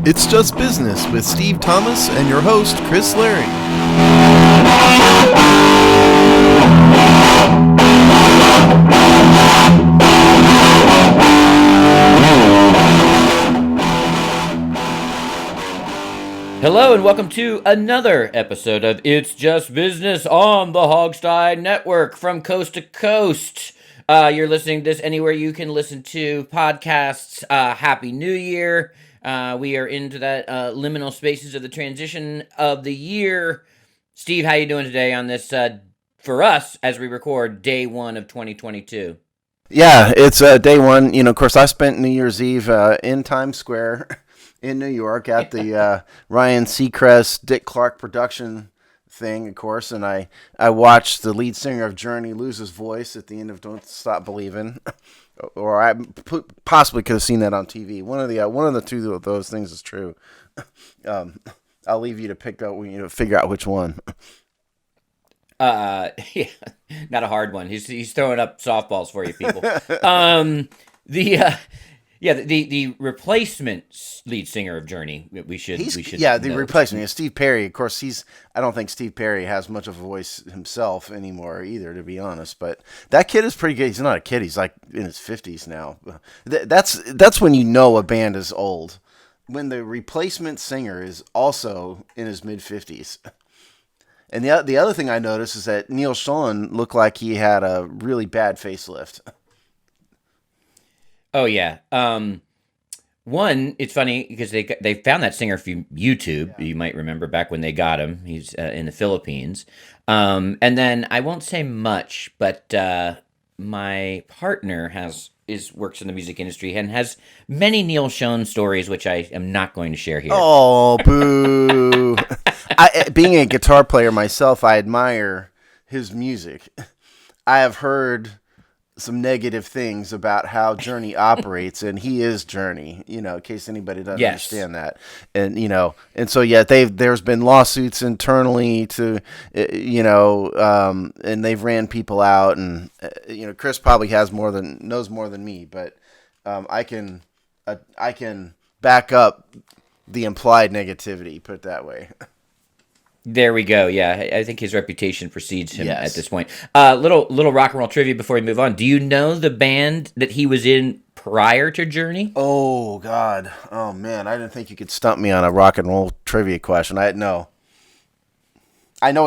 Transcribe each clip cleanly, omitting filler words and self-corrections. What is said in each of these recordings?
It's Just Business with Steve Thomas and your host, Chris Larry. Hello and welcome to another episode of It's Just Business on the Hogstye Network from coast to coast. You're listening to this anywhere you can listen to podcasts. Happy New Year. We are into that liminal spaces of the transition of the year. Steve, how you doing today on this, for us, as we record, day one of 2022? Yeah, it's day one. Of course, I spent New Year's Eve in Times Square in New York at the Ryan Seacrest, Dick Clark production thing, of course, and I watched the lead singer of Journey lose his voice at the end of Don't Stop Believin'. Or I possibly could have seen that on TV. One of the two of those things is true. I'll leave you to figure out which one. Yeah, not a hard one. He's throwing up softballs for you people. The replacement lead singer of Journey. We should. The replacement. Steve Perry. Of course, I don't think Steve Perry has much of a voice himself anymore either, to be honest. But that kid is pretty good. He's not a kid. He's like in his 50s now. That's when you know a band is old, when the replacement singer is also in his mid 50s. And the other thing I noticed is that Neil Schon looked like he had a really bad facelift. Oh yeah. One, it's funny because they found that singer from YouTube. Yeah. You might remember back when they got him. He's in the Philippines. And then I won't say much, but my partner works in the music industry and has many Neil Schon stories, which I am not going to share here. Oh, boo! Being a guitar player myself, I admire his music. I have heard some negative things about how Journey operates, and he is Journey, in case anybody doesn't understand that. And so there's been lawsuits internally to, and they've ran people out, and Chris probably knows more than me, but I can back up the implied negativity, put it that way. There we go. Yeah, I think his reputation precedes him at this point. Little rock and roll trivia before we move on. Do you know the band that he was in prior to Journey? Oh, God. Oh, man. I didn't think you could stump me on a rock and roll trivia question. I know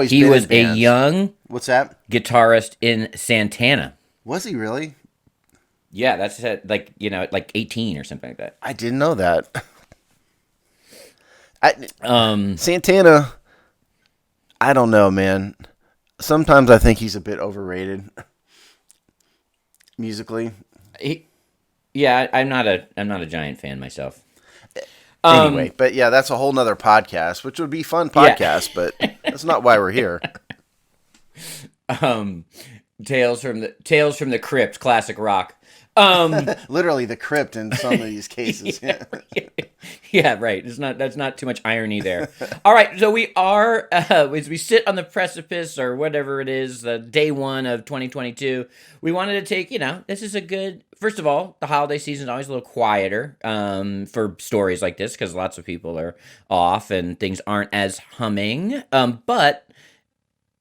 he was a young What's that? Guitarist in Santana. Was he really? Yeah, that's like 18 or something like that. I didn't know that. Santana, I don't know, man. Sometimes I think he's a bit overrated musically. I'm not a giant fan myself. Anyway, but yeah, that's a whole nother podcast, which would be a fun podcast, but that's not why we're here. Tales from the Crypt, classic rock. Literally the crypt in some of these cases. Yeah, right. That's not too much irony there. All right, so we are as we sit on the precipice or whatever it is, day one of 2022. We wanted to take, this is a good. First of all, the holiday season is always a little quieter for stories like this because lots of people are off and things aren't as humming. But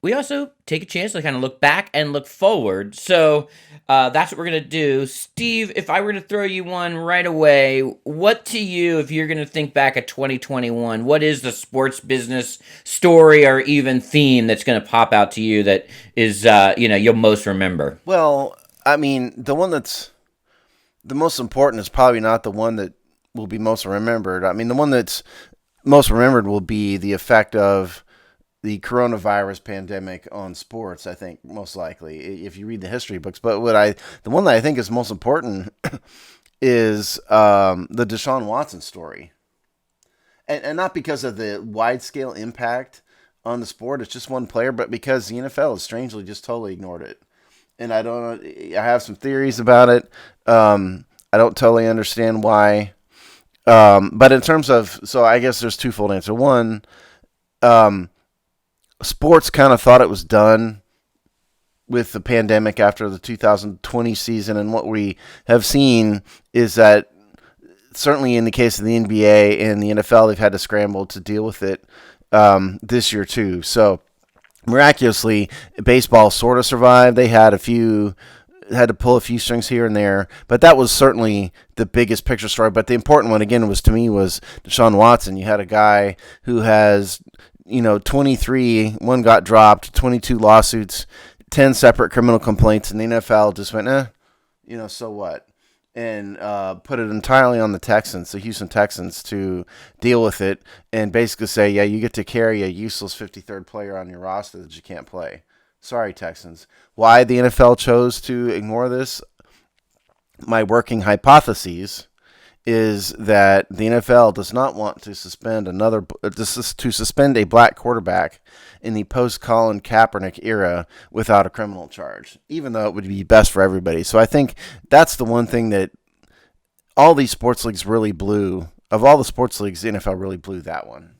we also take a chance to kind of look back and look forward. So that's what we're going to do. Steve, if I were to throw you one right away, what to you, if you're going to think back at 2021, what is the sports business story or even theme that's going to pop out to you that is, you'll most remember? Well, I mean, the one that's the most important is probably not the one that will be most remembered. I mean, the one that's most remembered will be the effect of the coronavirus pandemic on sports, I think, most likely, if you read the history books. But the one that I think is most important is the Deshaun Watson story. And not because of the wide-scale impact on the sport, it's just one player, but because the NFL has strangely just totally ignored it. And I have some theories about it. I don't totally understand why. But in terms of, so I guess there's twofold answer. One, sports kind of thought it was done with the pandemic after the 2020 season, and what we have seen is that certainly in the case of the NBA and the NFL, they've had to scramble to deal with it this year too. So miraculously, baseball sort of survived. They had to pull a few strings here and there, but that was certainly the biggest picture story. But the important one again was to me was Deshaun Watson. You had a guy who has 23, one got dropped, 22 lawsuits, 10 separate criminal complaints, and the NFL just went, so what? And put it entirely on the Houston Texans, to deal with it and basically say, yeah, you get to carry a useless 53rd player on your roster that you can't play. Sorry, Texans. Why the NFL chose to ignore this? My working hypothesis is that the NFL does not want to suspend a black quarterback in the post-Colin Kaepernick era without a criminal charge, even though it would be best for everybody. So I think that's the one thing that all these sports leagues really blew. Of all the sports leagues, the NFL really blew that one.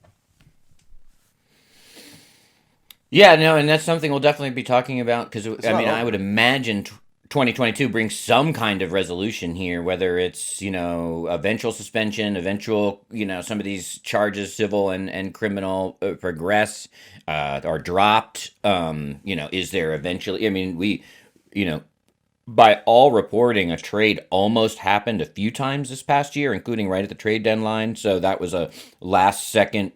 Yeah, no, and that's something we'll definitely be talking about because, I would imagine 2022 brings some kind of resolution here, whether it's, eventual suspension, some of these charges, civil and criminal, progress, are dropped. Is there eventually, by all reporting, a trade almost happened a few times this past year, including right at the trade deadline. So that was a last second,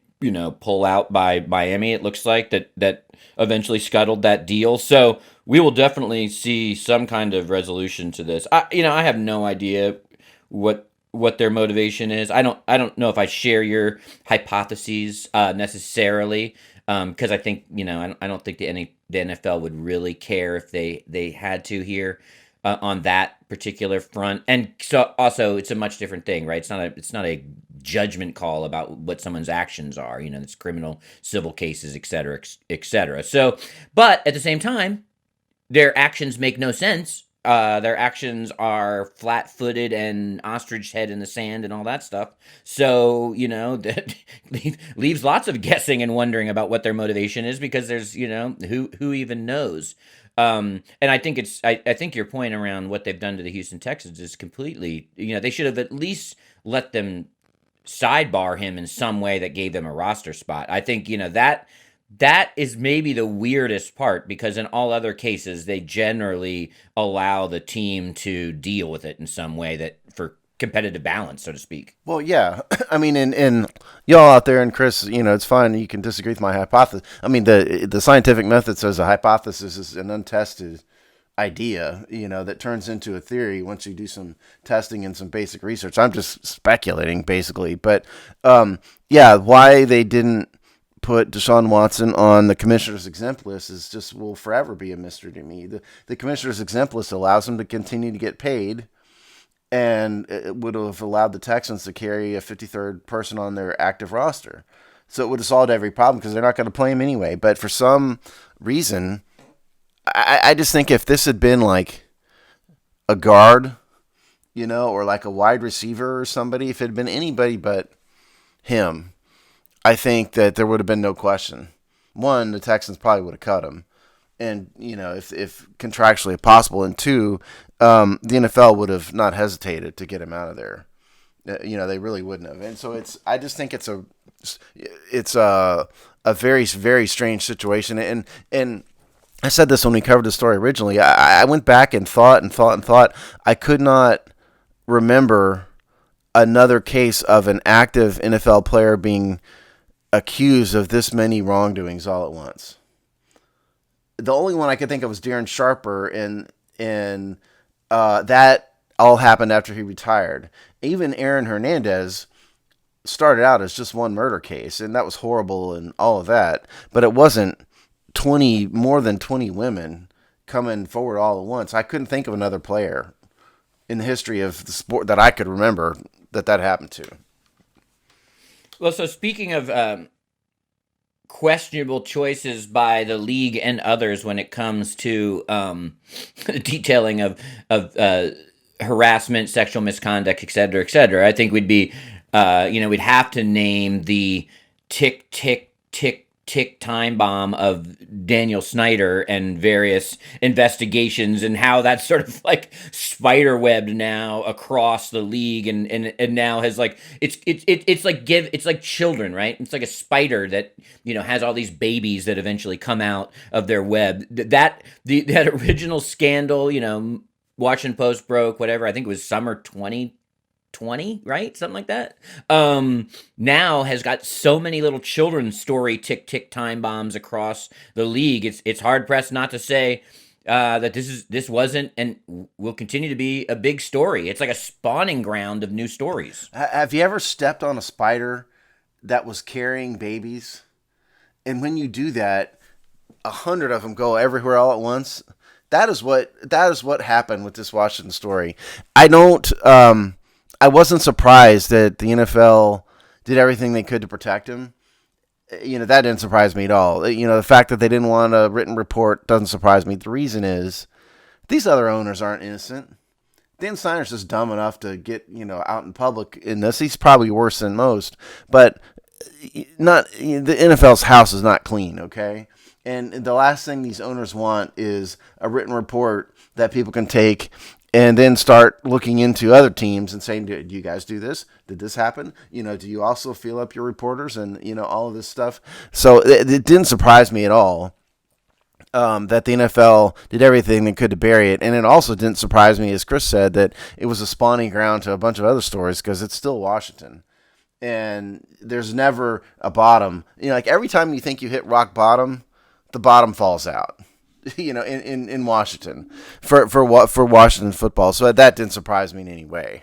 pull out by Miami. It looks like that eventually scuttled that deal. So we will definitely see some kind of resolution to this. I have no idea what their motivation is. I don't know if I share your hypotheses necessarily, because I think I don't think the NFL would really care if they had to here. On that particular front, and so also it's a much different thing, right? It's not a judgment call about what someone's actions are. It's criminal, civil cases, et cetera, et cetera. So, but at the same time, their actions make no sense. Their actions are flat-footed and ostrich head in the sand and all that stuff. So that leaves lots of guessing and wondering about what their motivation is, because there's who even knows. And I think I think your point around what they've done to the Houston Texans is completely, they should have at least let them sidebar him in some way that gave them a roster spot. I think, that is maybe the weirdest part, because in all other cases, they generally allow the team to deal with it in some way that for competitive balance, so to speak. Well, yeah. I mean, and y'all out there, and Chris, it's fine. You can disagree with my hypothesis. I mean, the scientific method says a hypothesis is an untested idea, that turns into a theory once you do some testing and some basic research. I'm just speculating, basically. But, why they didn't put Deshaun Watson on the commissioner's exempt list will forever be a mystery to me. The commissioner's exempt list allows him to continue to get paid, and it would have allowed the Texans to carry a 53rd person on their active roster. So it would have solved every problem, because they're not going to play him anyway. But for some reason, I just think if this had been like a guard, or like a wide receiver or somebody, if it had been anybody but him, I think that there would have been no question. One, the Texans probably would have cut him, and if contractually possible, and two, the NFL would have not hesitated to get him out of there. They really wouldn't have. And so I just think it's a very, very strange situation. And I said this when we covered the story originally. I went back and thought. I could not remember another case of an active NFL player being accused of this many wrongdoings all at once. The only one I could think of was Darren Sharper, and that all happened after he retired. Even Aaron Hernandez started out as just one murder case, and that was horrible and all of that. But it wasn't more than 20 women coming forward all at once. I couldn't think of another player in the history of the sport that I could remember that happened to. Well, so speaking of questionable choices by the league and others when it comes to detailing of harassment, sexual misconduct, et cetera, I think we'd be, we'd have to name the tick, tick, tick, tick time bomb of Daniel Snyder and various investigations, and how that's sort of like spider webbed now across the league, and now has like it's like children, right? It's like a spider that has all these babies that eventually come out of their web. That original scandal, Washington Post broke, whatever. I think it was summer 2020, right? Something like that. Now has got so many little children's story tick time bombs across the league. It's hard pressed not to say that this wasn't and will continue to be a big story. It's like a spawning ground of new stories. Have you ever stepped on a spider that was carrying babies? And when you do that, 100 of them go everywhere all at once. That is what happened with this Washington story. I wasn't surprised that the NFL did everything they could to protect him. That didn't surprise me at all. The fact that they didn't want a written report doesn't surprise me. The reason is these other owners aren't innocent. Dan Snyder's just dumb enough to get, out in public in this. He's probably worse than most, but not the NFL's house is not clean, okay? And the last thing these owners want is a written report that people can take and then start looking into other teams and saying, do you guys do this? Did this happen? Do you also fill up your reporters and, all of this stuff? So it didn't surprise me at all that the NFL did everything they could to bury it. And it also didn't surprise me, as Chris said, that it was a spawning ground to a bunch of other stories because it's still Washington. And there's never a bottom. Like every time you think you hit rock bottom, the bottom falls out, in Washington for Washington football. So that didn't surprise me in any way.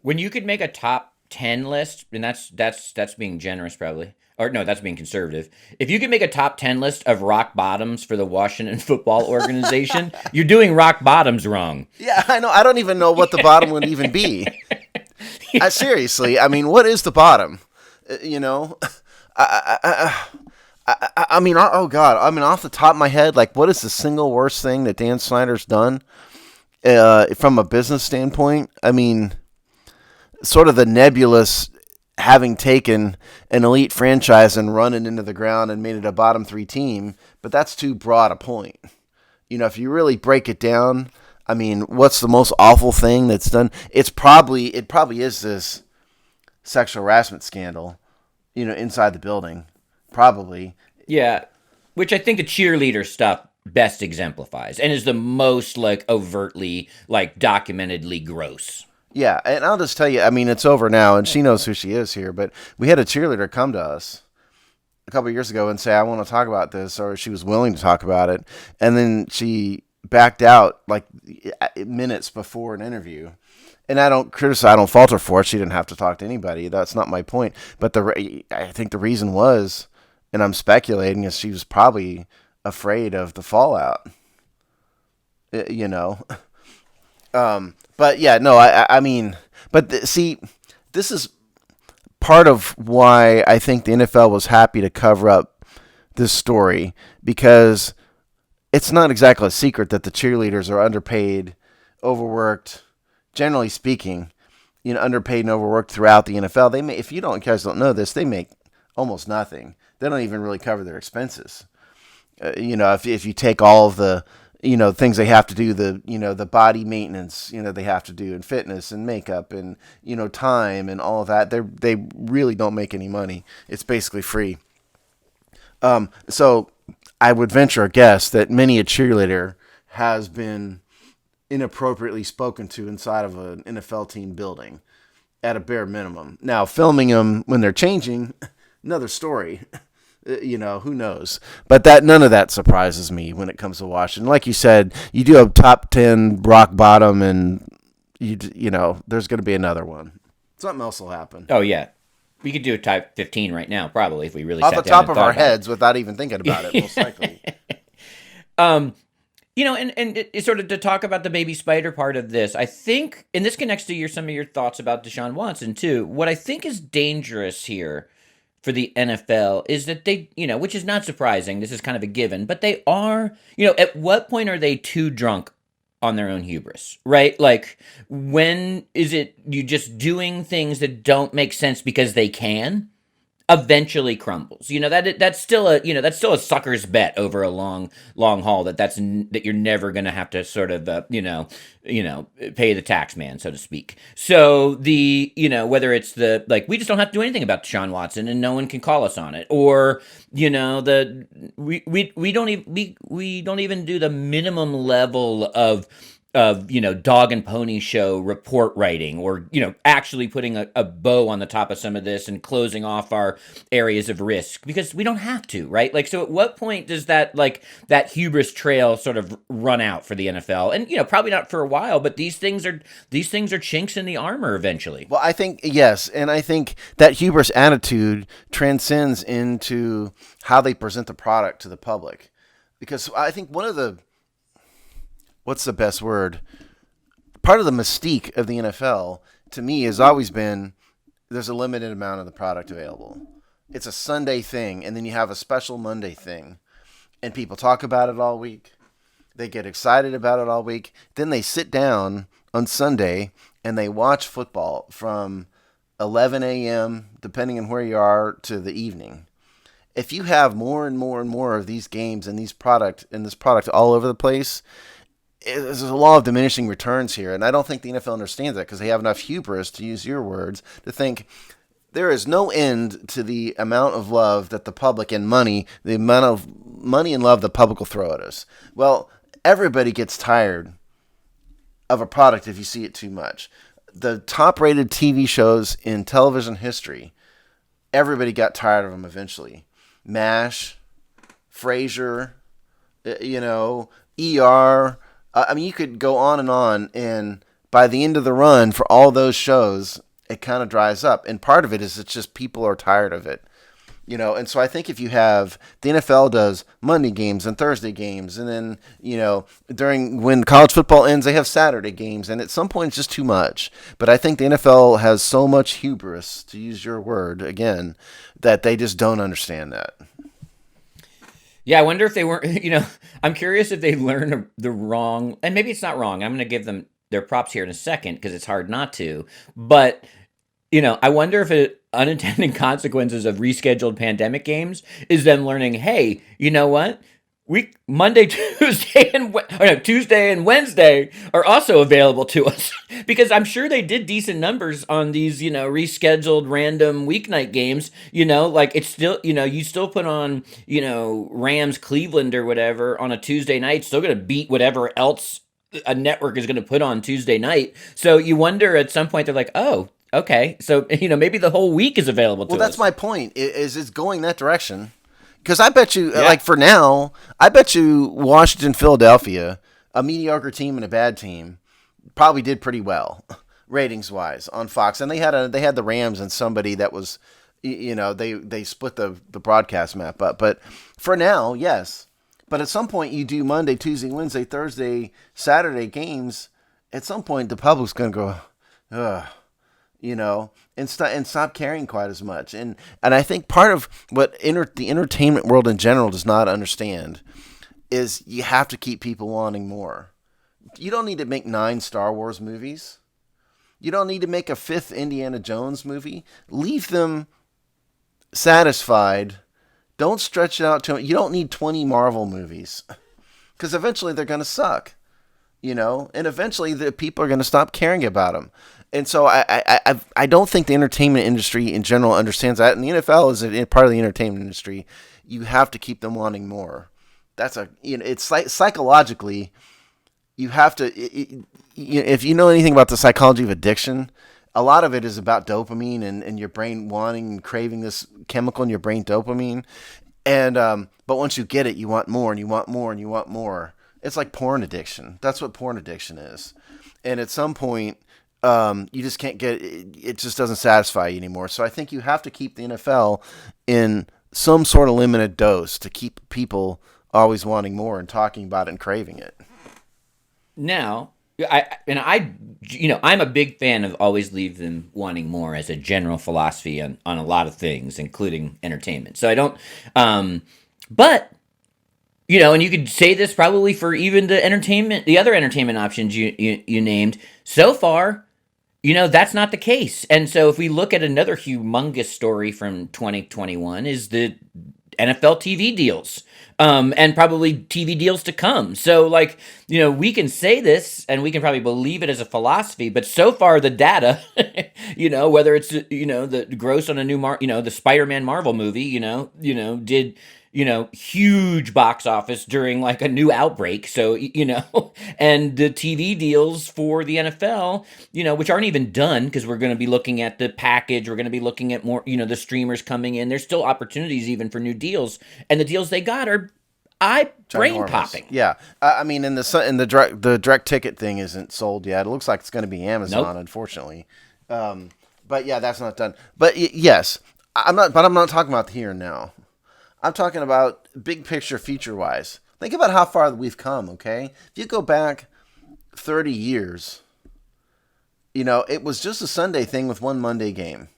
When you could make a top 10 list, and that's being generous probably, or no, that's being conservative. If you could make a top 10 list of rock bottoms for the Washington football organization, you're doing rock bottoms wrong. Yeah, I know. I don't even know what the bottom would even be. Seriously, what is the bottom? Oh God, off the top of my head, like, what is the single worst thing that Dan Snyder's done from a business standpoint? Sort of the nebulous having taken an elite franchise and run it into the ground and made it a bottom 3 team, but that's too broad a point. If you really break it down, what's the most awful thing that's done? It probably is this sexual harassment scandal, inside the building. Probably. Yeah, which I think the cheerleader stuff best exemplifies and is the most like overtly like documentedly gross. Yeah, and I'll just tell you, it's over now and she knows who she is here, but we had a cheerleader come to us a couple of years ago and say, I want to talk about this, or she was willing to talk about it, and then she backed out like minutes before an interview. And I don't fault her for it. She didn't have to talk to anybody. That's not my point. But I think the reason was, and I'm speculating, is she was probably afraid of the fallout. But yeah, no, see, this is part of why I think the NFL was happy to cover up this story, because it's not exactly a secret that the cheerleaders are underpaid, overworked, generally speaking, underpaid and overworked throughout the NFL. If you guys don't know this, they make almost nothing. They don't even really cover their expenses. If you take all of the, things they have to do, the body maintenance, they have to do, and fitness and makeup and, time and all of that, they really don't make any money. It's basically free. So I would venture a guess that many a cheerleader has been inappropriately spoken to inside of an NFL team building at a bare minimum. Now, filming them when they're changing, another story. Who knows? But none of that surprises me when it comes to Washington. Like you said, you do a top 10 rock bottom, and there's going to be another one. Something else will happen. Oh yeah, we could do a top 15 right now, probably, if we really off sat the down top and of our thought about heads without even thinking about it. Most likely. And it's sort of to talk about the baby spider part of this, I think, and this connects to some of your thoughts about Deshaun Watson too. What I think is dangerous here for the NFL is that they, which is not surprising, this is kind of a given, but they are, at what point are they too drunk on their own hubris, right? Like, when is it you just doing things that don't make sense because they can? eventually crumbles. That's still a sucker's bet over a long haul, that you're never going to have to sort of pay the tax man, so to speak. So whether it's we just don't have to do anything about Deshaun Watson, and no one can call us on it, or we don't even do the minimum level of dog and pony show report writing, or actually putting a bow on the top of some of this and closing off our areas of risk, because we don't have to, right? So at what point does that hubris trail sort of run out for the NFL? And probably not for a while, but these things are chinks in the armor eventually. Well, I think yes, and I think that hubris attitude transcends into how they present the product to the public, because I think one of the what's the best word? Part of the mystique of the NFL to me has always been there's a limited amount of the product available. It's a Sunday thing, and then you have a special Monday thing, and people talk about it all week. They get excited about it all week. Then they sit down on Sunday and they watch football from 11 a.m., depending on where you are, to the evening. If you have more and more and more of these games and this product all over the place, there's a law of diminishing returns here, and I don't think the NFL understands that, because they have enough hubris, to use your words, to think there is no end to the amount of love that the public and money, the amount of money and love the public will throw at us. Well, everybody gets tired of a product if you see it too much. The top-rated TV shows in television history, everybody got tired of them eventually. MASH, Frasier, ER. I mean, you could go on, and by the end of the run for all those shows, it kind of dries up. And part of it is it's just people are tired of it. And so I think if you have, the NFL does Monday games and Thursday games, and then, when college football ends, they have Saturday games, and at some point it's just too much. But I think the NFL has so much hubris, to use your word again, that they just don't understand that. Yeah, I wonder if they weren't, I'm curious if they learned the wrong, and maybe it's not wrong. I'm going to give them their props here in a second, because it's hard not to. But, I wonder if unintended consequences of rescheduled pandemic games is them learning, hey, you know what? Monday, Tuesday, Tuesday and Wednesday are also available to us, because I'm sure they did decent numbers on these, rescheduled random weeknight games. It's still, you still put on, Rams Cleveland or whatever on a Tuesday night, still going to beat whatever else a network is going to put on Tuesday night. So you wonder at some point they're like, oh, okay, so maybe the whole week is available to us. Well, that's my point. Is it's going that direction. Because I bet you, for now, I bet you Washington, Philadelphia, a mediocre team and a bad team, probably did pretty well, ratings-wise, on Fox. And they had the Rams and somebody that was, they split the broadcast map up. But for now, yes. But at some point, you do Monday, Tuesday, Wednesday, Thursday, Saturday games. At some point, the public's going to go, ugh. And stop caring quite as much. And I think part of what the entertainment world in general does not understand is you have to keep people wanting more. You don't need to make 9 Star Wars movies. You don't need to make a 5th Indiana Jones movie. Leave them satisfied. Don't stretch it out to. You don't need 20 Marvel movies, because eventually they're going to suck. And eventually the people are going to stop caring about them. And so I don't think the entertainment industry in general understands that. And the NFL is a part of the entertainment industry. You have to keep them wanting more. That's it's psychologically, you have to, if you know anything about the psychology of addiction, a lot of it is about dopamine and your brain wanting and craving this chemical in your brain, dopamine. And, but once you get it, you want more and you want more and you want more. It's like porn addiction. That's what porn addiction is. And at some point, you just can't get it. It just doesn't satisfy you anymore. So I think you have to keep the NFL in some sort of limited dose to keep people always wanting more and talking about it and craving it. Now, I'm a big fan of always leave them wanting more as a general philosophy on a lot of things, including entertainment. So I don't, but and you could say this probably for even the other entertainment options you named. So far, That's not the case. And so if we look at another humongous story from 2021 is the NFL TV deals. And probably TV deals to come. So, like, we can say this and we can probably believe it as a philosophy, but so far the data, whether it's the gross on a new the Spider-Man Marvel movie, did huge box office during like a new outbreak. So, and the TV deals for the NFL, which aren't even done because we're going to be looking at the package. We're going to be looking at more, the streamers coming in. There's still opportunities even for new deals. And the deals they got are eye brain popping. Yeah, I mean, the direct ticket thing isn't sold yet. It looks like it's going to be Amazon, Nope. unfortunately. But yeah, that's not done. But yes, I'm not. But I'm not talking about the here and now. I'm talking about big picture, future wise. Think about how far we've come. Okay, if you go back 30 years, it was just a Sunday thing with one Monday game,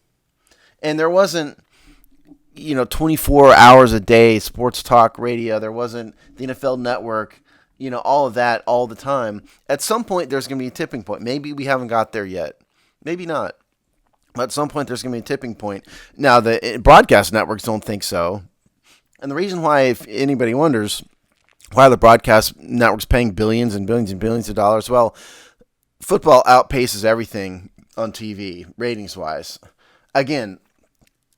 and there wasn't 24 hours a day sports talk radio. There wasn't the NFL Network. All of that all the time. At some point, there's going to be a tipping point. Maybe we haven't got there yet. Maybe not. But at some point, there's going to be a tipping point. Now, the broadcast networks don't think so. And the reason why, if anybody wonders, why the broadcast network's paying billions and billions and billions of dollars, well, football outpaces everything on TV, ratings-wise. Again,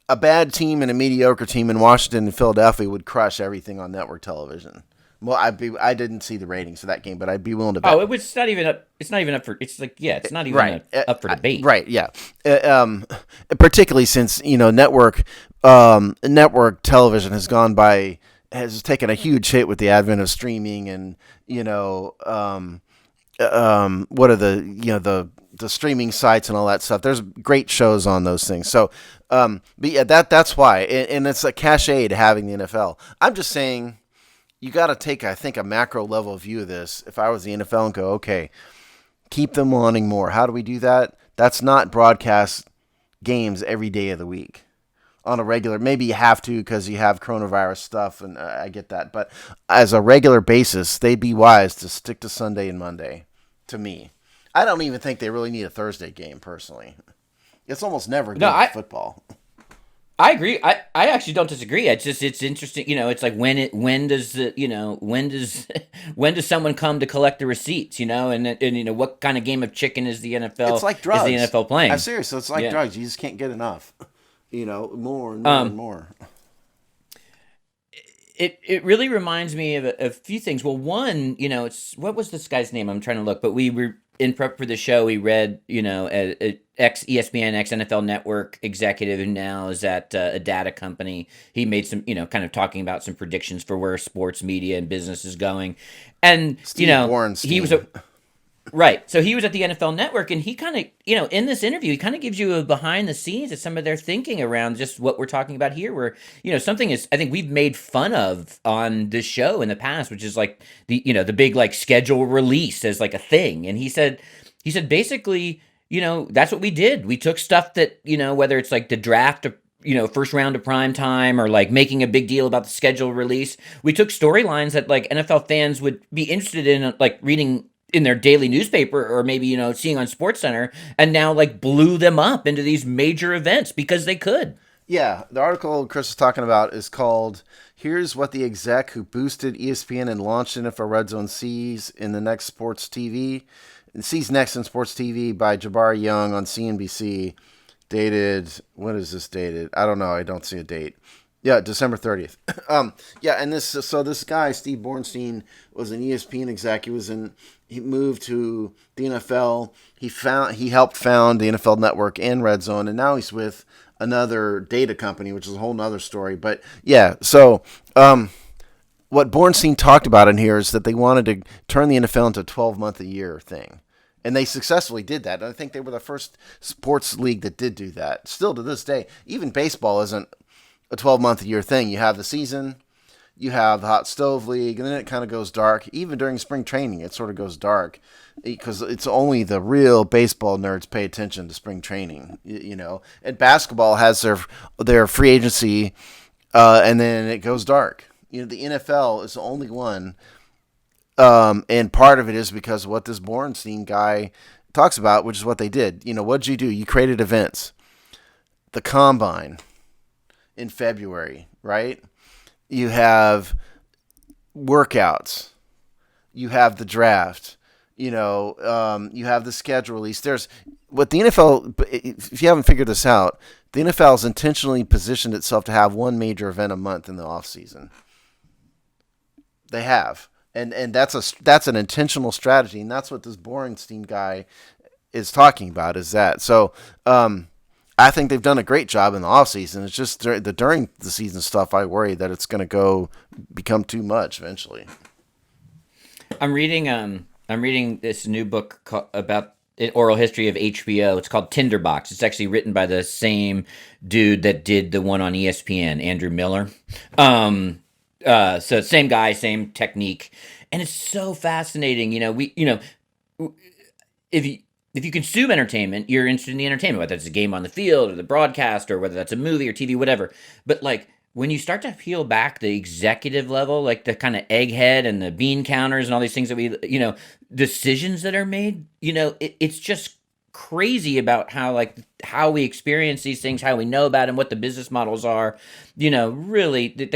a bad team and a mediocre team in Washington and Philadelphia would crush everything on network television. Well, I didn't see the ratings of that game, but I'd be willing to bet. Oh, it's not even up. It's not even up for. It's like, yeah, it's not even Right. up for debate. Right. Yeah. Particularly since network television has taken a huge hit with the advent of streaming and what are the streaming sites and all that stuff. There's great shows on those things. So, but yeah, that's why, and it's a cachet to having the NFL. I'm just saying, you got to take, I think, a macro level view of this. If I was the NFL and go, okay, keep them wanting more. How do we do that? That's not broadcast games every day of the week on a regular. Maybe you have to because you have coronavirus stuff, and I get that. But as a regular basis, they'd be wise to stick to Sunday and Monday. To me, I don't even think they really need a Thursday game. Personally, it's almost never good with football. I agree. I actually don't disagree. It's interesting. It's like when does when does someone come to collect the receipts? And what kind of game of chicken is the NFL? It's like drugs. Is the NFL playing? I'm serious. So it's like drugs. You just can't get enough. More and more and more. It really reminds me of a few things. Well, one, it's what was this guy's name? I'm trying to look, but we were in prep for the show. We read, a ex ESPN, ex NFL Network executive who now is at a data company. He made some, kind of talking about some predictions for where sports media and business is going, and Steve Bornstein. he was a. Right. So he was at the NFL Network, and he kind of, in this interview, he kind of gives you a behind the scenes of some of their thinking around just what we're talking about here, where, something is, I think we've made fun of on this show in the past, which is like the big like schedule release as like a thing. And he said basically, that's what we did. We took stuff that, whether it's like the draft of, first round of prime time or like making a big deal about the schedule release. We took storylines that like NFL fans would be interested in, like reading in their daily newspaper or maybe, seeing on SportsCenter, and now like blew them up into these major events because they could. Yeah, the article Chris is talking about is called "Here's What the Exec Who Boosted ESPN and Launched NFL Red Zone Sees in the Next Sports TV." Sees Next in Sports TV by Jabari Young on CNBC. Dated, what is this dated? I don't know. I don't see a date. Yeah, December 30th. Yeah, and this guy, Steve Bornstein, was an ESPN exec. He moved to the NFL. He helped found the NFL Network and Red Zone, and now he's with another data company, which is a whole nother story. But yeah, so what Bornstein talked about in here is that they wanted to turn the NFL into a 12-month-a-year thing. And they successfully did that. And I think they were the first sports league that did do that. Still to this day, even baseball isn't a 12-month-a-year thing. You have the season, you have the hot stove league, and then it kind of goes dark. Even during spring training, it sort of goes dark because it's only the real baseball nerds pay attention to spring training, And basketball has their free agency, and then it goes dark. The NFL is the only one. And part of it is because of what this Bornstein guy talks about, which is what they did. What'd you do? You created events. The combine in February, right? You have workouts. You have the draft. You have the schedule release. There's what the NFL. If you haven't figured this out, the NFL has intentionally positioned itself to have one major event a month in the off season. They have, and that's an intentional strategy, and that's what this Borenstein guy is talking about. Is that so? I think they've done a great job in the off season. It's just during the season stuff. I worry that it's going to become too much eventually. I'm reading this new book about an oral history of HBO. It's called Tinderbox. It's actually written by the same dude that did the one on ESPN, Andrew Miller. So same guy, same technique, and it's so fascinating. If you consume entertainment, you're interested in the entertainment, whether it's a game on the field or the broadcast or whether that's a movie or TV, whatever. But like when you start to peel back the executive level, like the kind of egghead and the bean counters and all these things that decisions that are made, it's just crazy about how we experience these things, how we know about them, what the business models are. Really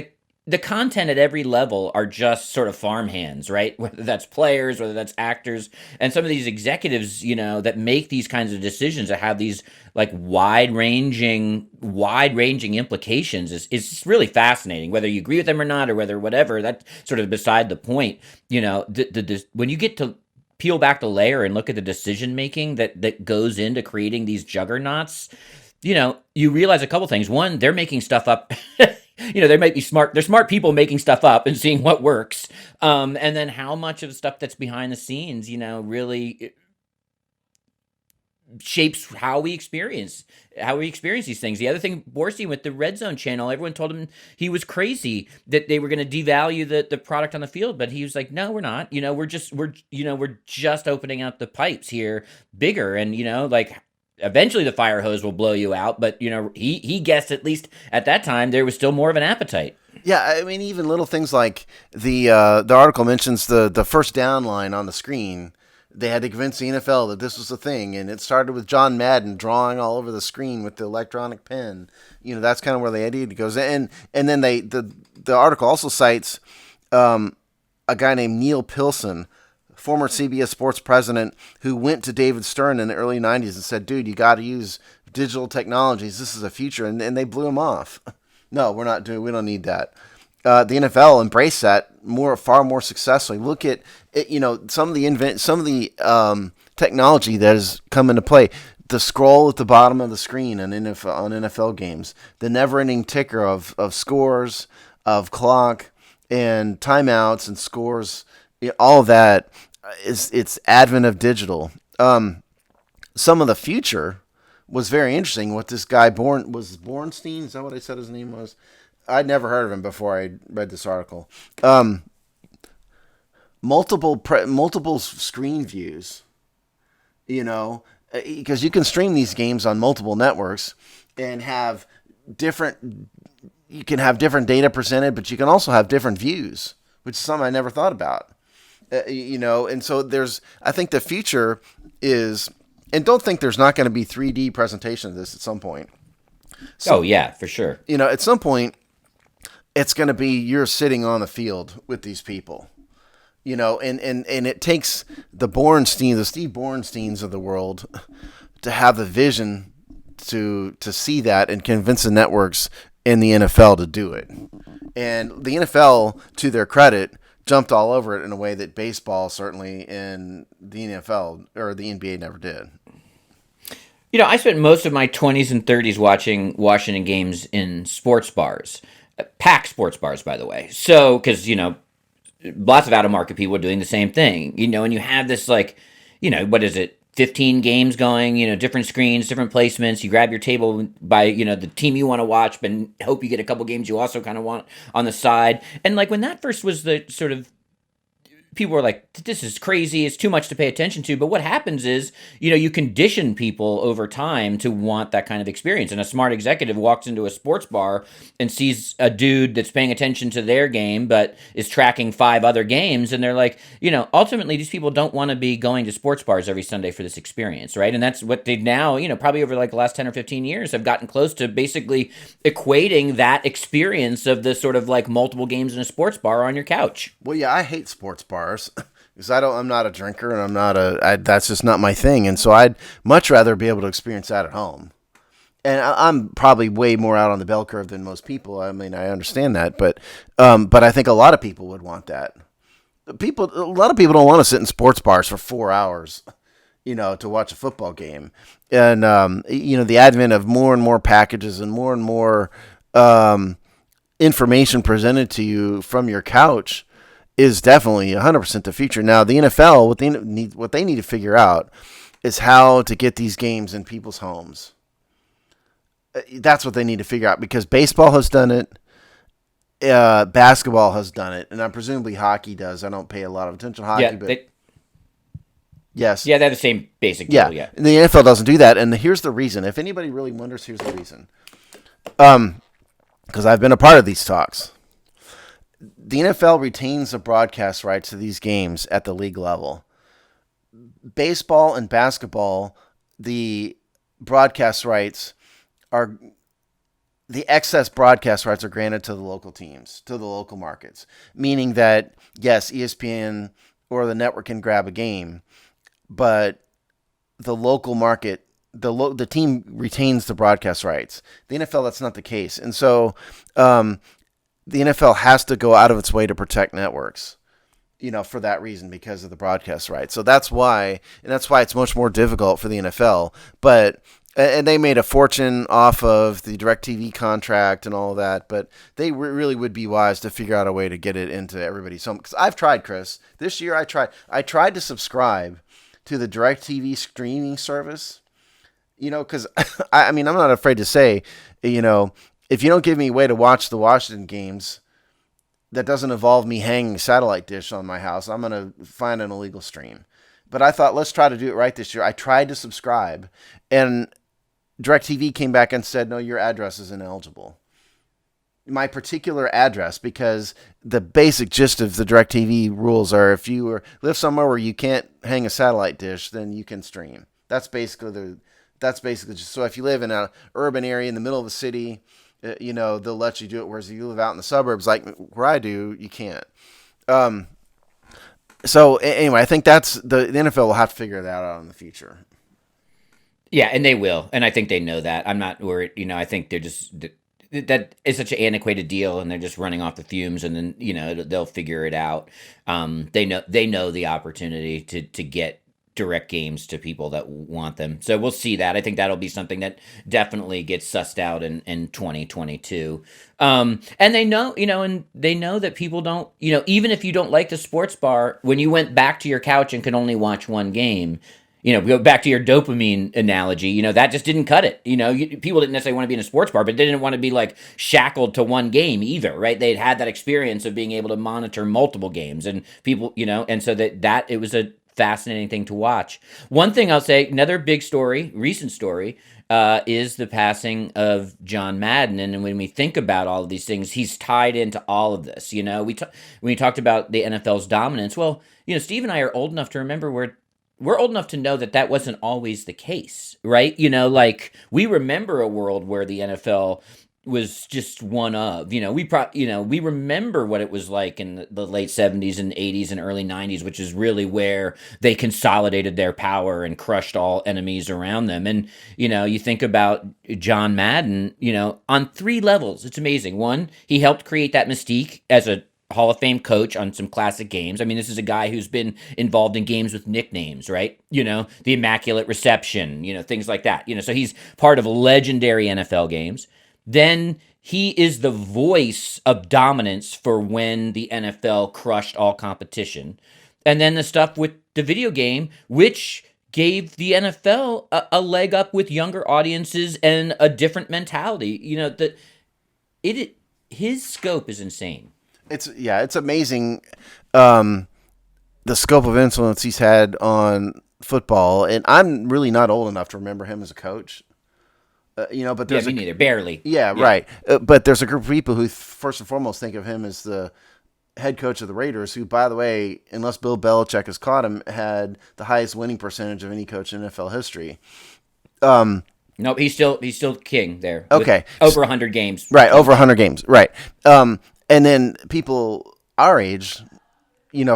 the content at every level are just sort of farmhands, right? Whether that's players, whether that's actors, and some of these executives, that make these kinds of decisions that have these like wide ranging implications is really fascinating. Whether you agree with them or not, or whether whatever, that's sort of beside the point. When you get to peel back the layer and look at the decision making that goes into creating these juggernauts, you realize a couple things. One, they're making stuff up. They might be smart. They're smart people making stuff up and seeing what works. And then how much of the stuff that's behind the scenes, really shapes how we experience these things. The other thing, Borstein with the Red Zone channel, everyone told him he was crazy that they were going to devalue the product on the field, but he was like, no, we're not. We're just opening up the pipes here bigger, and like eventually the fire hose will blow you out, but he guessed at least at that time there was still more of an appetite. Yeah, I mean, even little things like the article mentions the first down line on the screen. They had to convince the NFL that this was a thing, and it started with John Madden drawing all over the screen with the electronic pen. That's kind of where the idea goes. And then the article also cites a guy named Neil Pilson, former CBS Sports president, who went to David Stern in the early 90s and said, dude, you got to use digital technologies. This is a future. And they blew him off. No, we don't need that. The NFL embraced that far more successfully. Look at it, some of the technology that has come into play. The scroll at the bottom of the screen on NFL games, the never-ending ticker of scores, of clock, and timeouts and scores, all of that. It's advent of digital. Some of the future was very interesting. What this guy Borenstein, is that what I said his name was? I'd never heard of him before I read this article. Multiple screen views. Because you can stream these games on multiple networks and have different. You can have different data presented, but you can also have different views, which is something I never thought about. And so I think the future is, and don't think there's not going to be 3D presentation of this at some point. So, yeah, for sure. At some point, it's going to be you're sitting on the field with these people, and it takes the Steve Borensteins of the world to have the vision to see that and convince the networks in the NFL to do it. And the NFL, to their credit, jumped all over it in a way that baseball certainly in the NFL or the NBA never did. I spent most of my 20s and 30s watching Washington games in sports bars, packed sports bars, by the way. So, because, lots of out-of-market people are doing the same thing, and you have this, what is it, 15 games going, different screens, different placements. You grab your table by, the team you want to watch, but hope you get a couple games you also kind of want on the side. And, when that first was the sort of people were like, this is crazy. It's too much to pay attention to. But what happens is, you condition people over time to want that kind of experience. And a smart executive walks into a sports bar and sees a dude that's paying attention to their game, but is tracking 5 other games. And they're like, ultimately, these people don't want to be going to sports bars every Sunday for this experience, right? And that's what they now, probably over like the last 10 or 15 years have gotten close to basically equating that experience of the sort of like multiple games in a sports bar on your couch. Well, yeah, I hate sports bars because I'm not a drinker and that's just not my thing. And so I'd much rather be able to experience that at home. And I'm probably way more out on the bell curve than most people. I mean, I understand that, but I think a lot of people would want that. A lot of people don't want to sit in sports bars for 4 hours, to watch a football game. And the advent of more and more packages and more information presented to you from your couch is definitely 100% the future. Now, the NFL, what they need to figure out is how to get these games in people's homes. That's what they need to figure out, because baseball has done it, basketball has done it, and presumably hockey does. I don't pay a lot of attention to hockey, but yes. Yeah, they're the same basic deal, yeah. The NFL doesn't do that, and here's the reason. If anybody really wonders, here's the reason. Because I've been a part of these talks. The NFL retains the broadcast rights to these games at the league level. Baseball and basketball, the broadcast rights the excess broadcast rights are granted to the local teams, to the local markets, meaning that, yes, ESPN or the network can grab a game, but the local market, the team retains the broadcast rights. The NFL, that's not the case. And so the NFL has to go out of its way to protect networks, for that reason, because of the broadcast rights. So that's why it's much more difficult for the NFL. And they made a fortune off of the DirecTV contract and all of that, but they really would be wise to figure out a way to get it into everybody's home. Because I've tried, Chris. This year I tried to subscribe to the DirecTV streaming service, because I'm not afraid to say, if you don't give me a way to watch the Washington games that doesn't involve me hanging a satellite dish on my house, I'm going to find an illegal stream. But I thought, let's try to do it right this year. I tried to subscribe, and DirecTV came back and said, no, your address is ineligible. My particular address, because the basic gist of the DirecTV rules are, if you live somewhere where you can't hang a satellite dish, then you can stream. That's basically just, so if you live in an urban area in the middle of a city, they'll let you do it. Whereas if you live out in the suburbs, like where I do, you can't. So anyway, I think that's the NFL will have to figure that out in the future. Yeah, and they will, and I think they know that. I'm not worried. I think they're just that is such an antiquated deal, and they're just running off the fumes, and then they'll figure it out. They know the opportunity to get direct games to people that want them. So we'll see that. I think that'll be something that definitely gets sussed out in 2022. And they know, and they know that people don't, even if you don't like the sports bar, when you went back to your couch and could only watch one game, go back to your dopamine analogy, that just didn't cut it. People didn't necessarily want to be in a sports bar, but they didn't want to be like shackled to one game either, right? They'd had that experience of being able to monitor multiple games, and people, and so that it was a fascinating thing to watch. One thing I'll say, another big story, recent story, is the passing of John Madden. And when we think about all of these things, he's tied into all of this. When we talked about the NFL's dominance, well, Steve and I are old enough to remember we're old enough to know that wasn't always the case, right? Like we remember a world where the NFL was just one of, we remember what it was like in the late 70s and 80s and early 90s, which is really where they consolidated their power and crushed all enemies around them. And, you think about John Madden, on 3 levels. It's amazing. One, he helped create that mystique as a Hall of Fame coach on some classic games. I mean, this is a guy who's been involved in games with nicknames, right? The Immaculate Reception, things like that. So he's part of legendary NFL games. Then he is the voice of dominance for when the NFL crushed all competition. And then the stuff with the video game, which gave the NFL a leg up with younger audiences and a different mentality. His scope is insane. It's amazing. the scope of influence he's had on football, and I'm really not old enough to remember him as a coach. But Yeah, there's me a neither. Barely. yeah, Yeah. right. But there's a group of people who first and foremost think of him as the head coach of the Raiders, who, by the way, unless Bill Belichick has caught him, had the highest winning percentage of any coach in NFL history. Um, Nope, he's still king there with okay, over 100 games right, over coached. 100 games, right. And then people our age,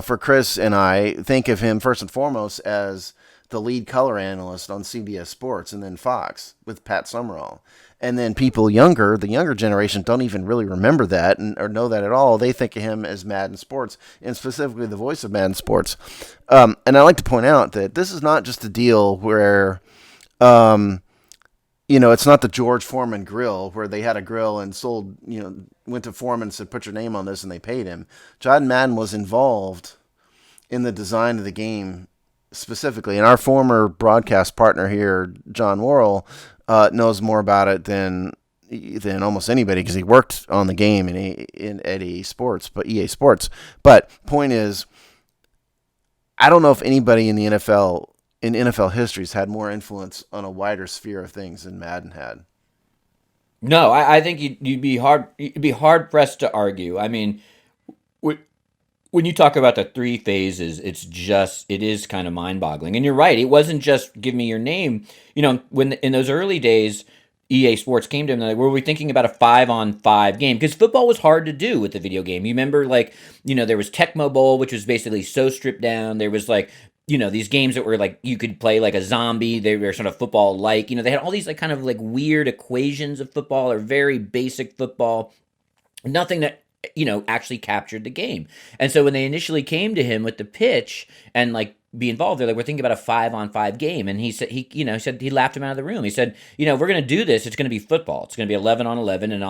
for Chris and I, think of him first and foremost as the lead color analyst on CBS Sports and then Fox with Pat Summerall. And then people the younger generation, don't even really remember that or know that at all. They think of him as Madden Sports, and specifically the voice of Madden Sports. And I like to point out that this is not just a deal where um, it's not the George Foreman grill where they had a grill and sold, went to Foreman and said, put your name on this, and they paid him. John Madden was involved in the design of the game specifically. And our former broadcast partner here, John Worrell, knows more about it than almost anybody because he worked on the game at EA Sports. But point is, I don't know if anybody in the NFL history has had more influence on a wider sphere of things than Madden had. No, I think you'd be hard pressed to argue. I mean, when you talk about the three phases, it is kind of mind boggling. And you're right. It wasn't just give me your name. When in those early days, EA Sports came to him, like, were we thinking about a 5-on-5 game? Because football was hard to do with the video game. You remember, like, there was Tecmo Bowl, which was basically so stripped down. There was like, these games that were like you could play like a zombie. They were sort of football like. They had all these like kind of like weird equations of football or very basic football. Nothing that actually captured the game. And so when they initially came to him with the pitch and like be involved, they're like, we're thinking about a 5-on-5 game. And he said he laughed him out of the room. He said, we're going to do this. It's going to be football. It's going to be 11-on-11, and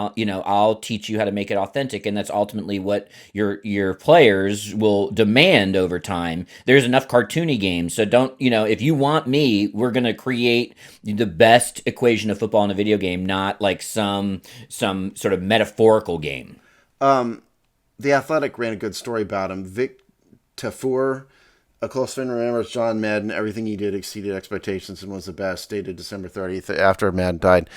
I'll teach you how to make it authentic. And that's ultimately what your players will demand over time. There's enough cartoony games, so don't if you want me, we're going to create the best equation of football in a video game, not like some sort of metaphorical game. The Athletic ran a good story about him. Vic Tafur, a close friend, remembers John Madden. Everything he did exceeded expectations and was the best. Dated December 30th after Madden died.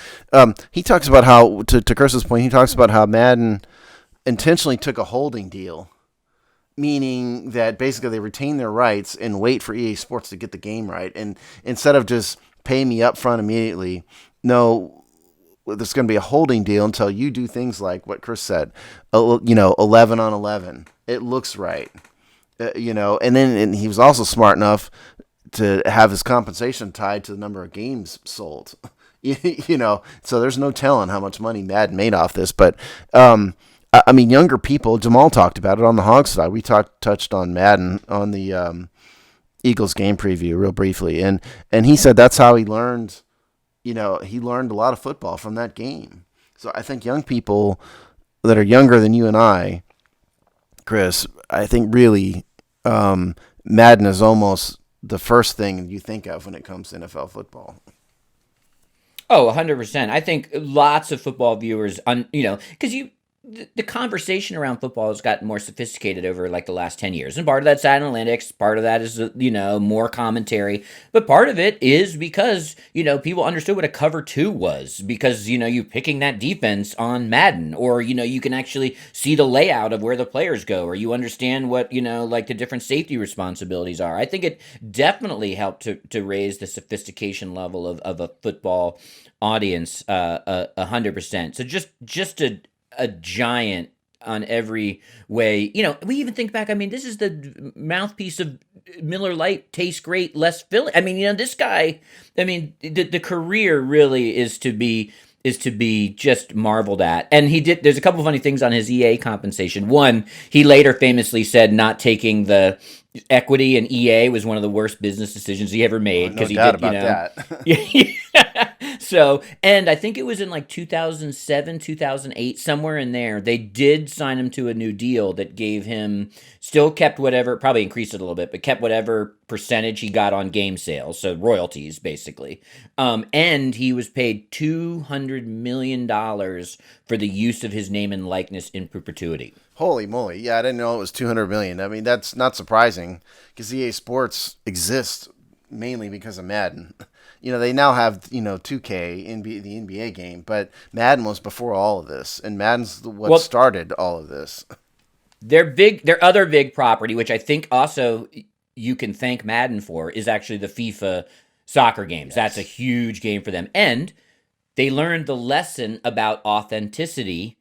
He talks about how, to Chris's point, he talks about how Madden intentionally took a holding deal, meaning that basically they retain their rights and wait for EA Sports to get the game right. And instead of just pay me up front immediately, no, there's going to be a holding deal until you do things like what Chris said, 11-on-11. It looks right. And he was also smart enough to have his compensation tied to the number of games sold. So there's no telling how much money Madden made off this. But I mean, younger people. Jamal talked about it on the Hog side. We touched on Madden on the Eagles game preview real briefly, and he said that's how he learned. He learned a lot of football from that game. So I think young people that are younger than you and I, Chris, I think really Madden is almost the first thing you think of when it comes to NFL football. Oh, 100%. I think lots of football viewers, because the conversation around football has gotten more sophisticated over like the last 10 years. And part of that's analytics, part of that is, more commentary. But part of it is because, people understood what a cover two was because, you're picking that defense on Madden, or, you can actually see the layout of where the players go, or you understand what, like the different safety responsibilities are. I think it definitely helped to raise the sophistication level of a football audience 100%. So just a giant on every way. We even think back. I mean, this is the mouthpiece of Miller Lite, tastes great, less filling. I mean, this guy. I mean, the career really is to be just marveled at. And he did. There's a couple of funny things on his EA compensation. One, he later famously said not taking the equity in EA was one of the worst business decisions he ever made No because he doubt did. about that. So, and I think it was in like 2007, 2008, somewhere in there, they did sign him to a new deal that gave him, still kept whatever, probably increased it a little bit, but kept whatever percentage he got on game sales, so royalties basically. And he was paid $200 million for the use of his name and likeness in perpetuity. Holy moly! Yeah, I didn't know it was 200 million. I mean, that's not surprising because EA Sports exists mainly because of Madden. They now have 2K the NBA game, but Madden was before all of this, and Madden's what Well, started all of this. their other big property, which I think also you can thank Madden for, is actually the FIFA soccer games. That's a Yes. huge game for them. And they learned the lesson about authenticity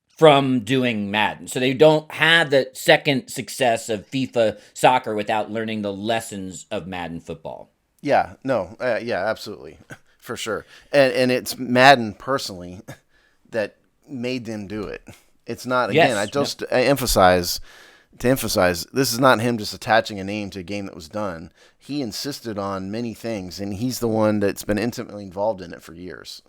from doing Madden. So they don't have the second success of FIFA soccer without learning the lessons of Madden football. Yeah, no, yeah, absolutely, for sure. And it's Madden personally that made them do it. It's not again. I Yes. Yep. just I emphasize to emphasize this is not him just attaching a name to a game that was done. He insisted on many things, and he's the one that's been intimately involved in it for years.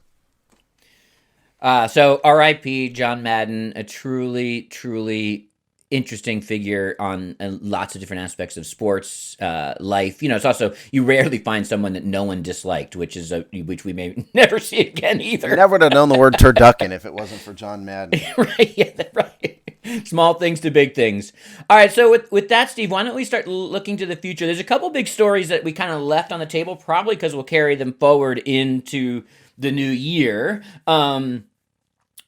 So R.I.P. John Madden, a truly, truly interesting figure on lots of different aspects of sports life. It's also, you rarely find someone that no one disliked, which we may never see again You either. never would have known the word turducken if it wasn't for John Madden. Right? Yeah, right. Small things to big things. All right. So with that, Steve, why don't we start looking to the future? There's a couple big stories that we kind of left on the table, probably because we'll carry them forward into the new year.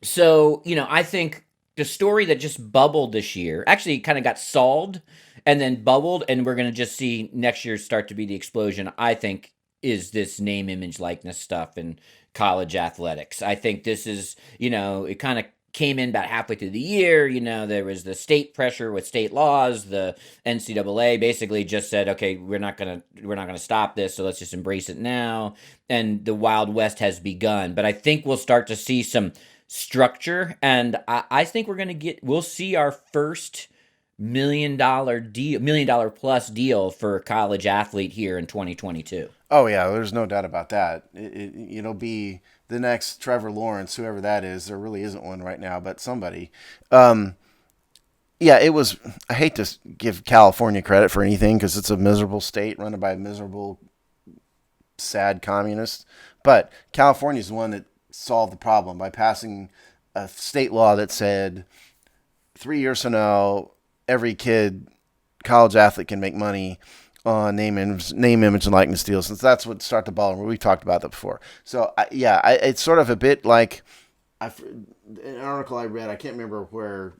So, I think the story that just bubbled this year actually kind of got solved and then bubbled, and we're going to just see next year start to be the explosion, I think, is this name, image, likeness stuff in college athletics. I think this is, it kind of came in about halfway through the year. There was the state pressure with state laws. The NCAA basically just said, okay, we're not gonna stop this, so let's just embrace it now. And the Wild West has begun. But I think we'll start to see some structure, and I think we'll see our first $1 million plus deal for a college athlete here in 2022. Oh yeah, there's no doubt about that. It'll be the next Trevor Lawrence, whoever that is. There really isn't one right now, but somebody. Um, yeah, it was. I hate to give California credit for anything because it's a miserable state run by a miserable, sad communist. But California is the one that solved the problem by passing a state law that said 3 years from now, every kid, college athlete can make money on name, image, and likeness deals. Since that's what start the ball, and we've talked about that before. So it's sort of a bit like an article I read. I can't remember where,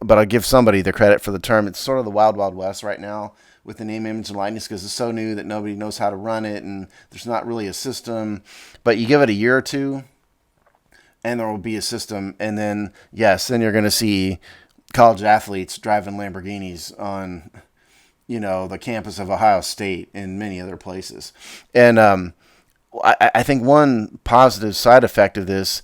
but I'll give somebody the credit for the term. It's sort of the wild, wild west right now with the name, image, and likeness because it's so new that nobody knows how to run it, and there's not really a system. But you give it a year or two, and there will be a system, and then then you're going to see college athletes driving Lamborghinis on the campus of Ohio State and many other places. And I think one positive side effect of this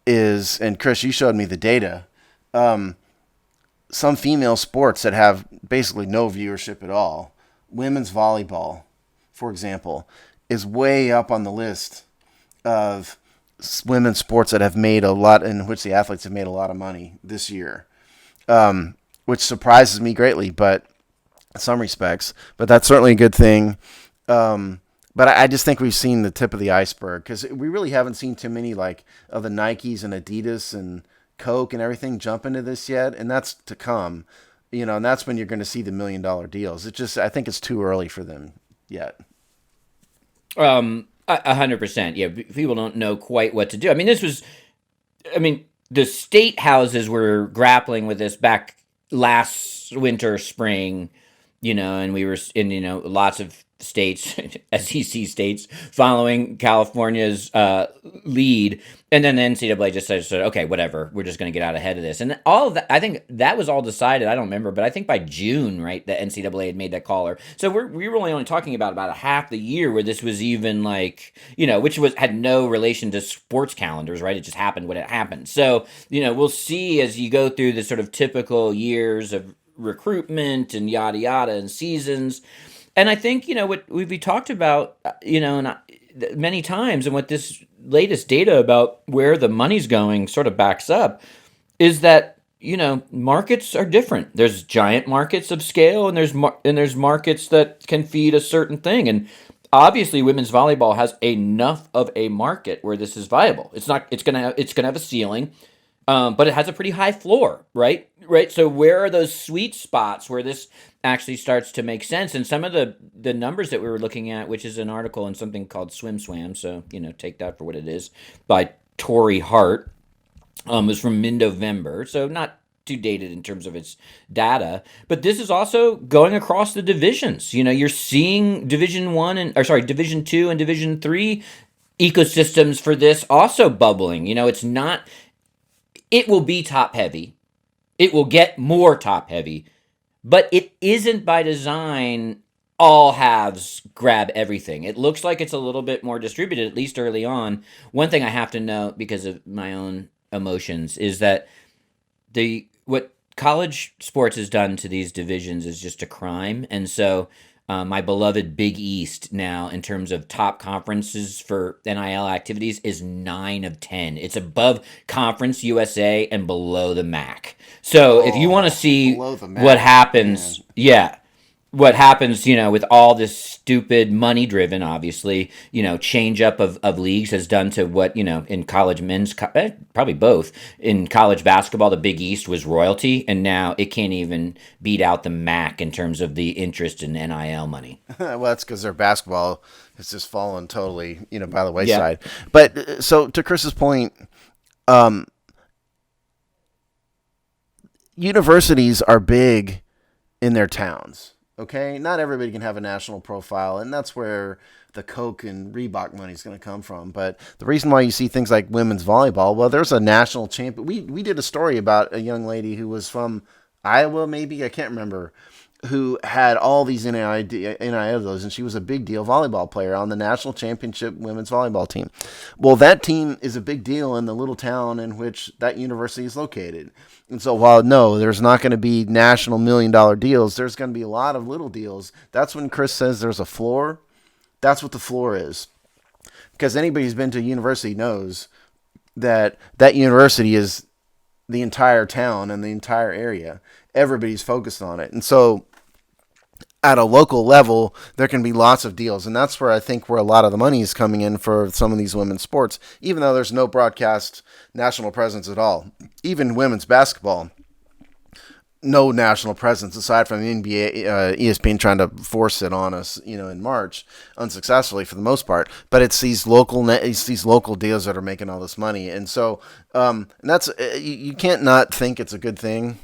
is, and Chris, you showed me the data, some female sports that have basically no viewership at all. Women's volleyball, for example, is way up on the list of women's sports that have made a lot, in which the athletes have made a lot of money this year, which surprises me greatly, but in some respects. But that's certainly a good thing. But I just think we've seen the tip of the iceberg because we really haven't seen too many like of the Nikes and Adidas and Coke and everything jump into this yet, and that's to come. And that's when you're going to see the $1 million deals. I think it's too early for them yet. 100%. Yeah, people don't know quite what to do. The state houses were grappling with this back last winter, spring, and we were in, lots of states, SEC states, following California's lead. And then the NCAA just said, okay, whatever, we're just going to get out ahead of this. And all of that, I think that was all decided. I don't remember, but I think by June, right, the NCAA had made that call. So we were only talking about a half the year where this was even like, which had no relation to sports calendars, right? It just happened when it happened. So, we'll see as you go through the sort of typical years of recruitment and yada yada and seasons. And I think what we talked about, and many times, and what this latest data about where the money's going sort of backs up, is that markets are different. There's giant markets of scale, and there's markets that can feed a certain thing. And obviously, women's volleyball has enough of a market where this is viable. It's not. It's gonna have a ceiling, but it has a pretty high floor, right? Right. So where are those sweet spots where this actually starts to make sense? And some of the numbers that we were looking at, which is an article in something called Swim Swam, so take that for what it is, by Tori Hart, was from mid-November, so not too dated in terms of its data. But this is also going across the divisions. You're seeing Division Two and Division Three ecosystems for this also bubbling. It's not. It will be top heavy. It will get more top heavy, but it isn't by design all halves grab everything. It looks like it's a little bit more distributed, at least early on. One thing I have to note because of my own emotions is that what college sports has done to these divisions is just a crime. And so my beloved Big East now, in terms of top conferences for NIL activities, is 9 of 10. It's above Conference USA and below the MAC. So if you want to see what happens, man. yeah, what happens, with all this stupid money driven, obviously, change up of leagues has done to what, in college probably both. In college basketball, the Big East was royalty, and now it can't even beat out the MAC in terms of the interest in NIL money. Well, that's because their basketball has just fallen totally, by the Yeah. wayside. But so to Chris's point, um, universities are big in their towns. Okay, not everybody can have a national profile, and that's where the Coke and Reebok money is going to come from. But the reason why you see things like women's volleyball, well, there's a national champion. We did a story about a young lady who was from Iowa, maybe, I can't remember, who had all these NILs, and she was a big deal volleyball player on the national championship women's volleyball team. Well, that team is a big deal in the little town in which that university is located. And so while no, there's not going to be national $1 million deals, there's going to be a lot of little deals. That's when Chris says there's a floor. That's what the floor is. Because anybody who's been to a university knows that that university is the entire town and the entire area. Everybody's focused on it. And so at a local level, there can be lots of deals. And that's where I think where a lot of the money is coming in for some of these women's sports, even though there's no broadcast national presence at all. Even women's basketball, no national presence aside from the NBA, ESPN trying to force it on us, in March, unsuccessfully for the most part. But it's these local deals that are making all this money, and so and that's you can't not think it's a good thing.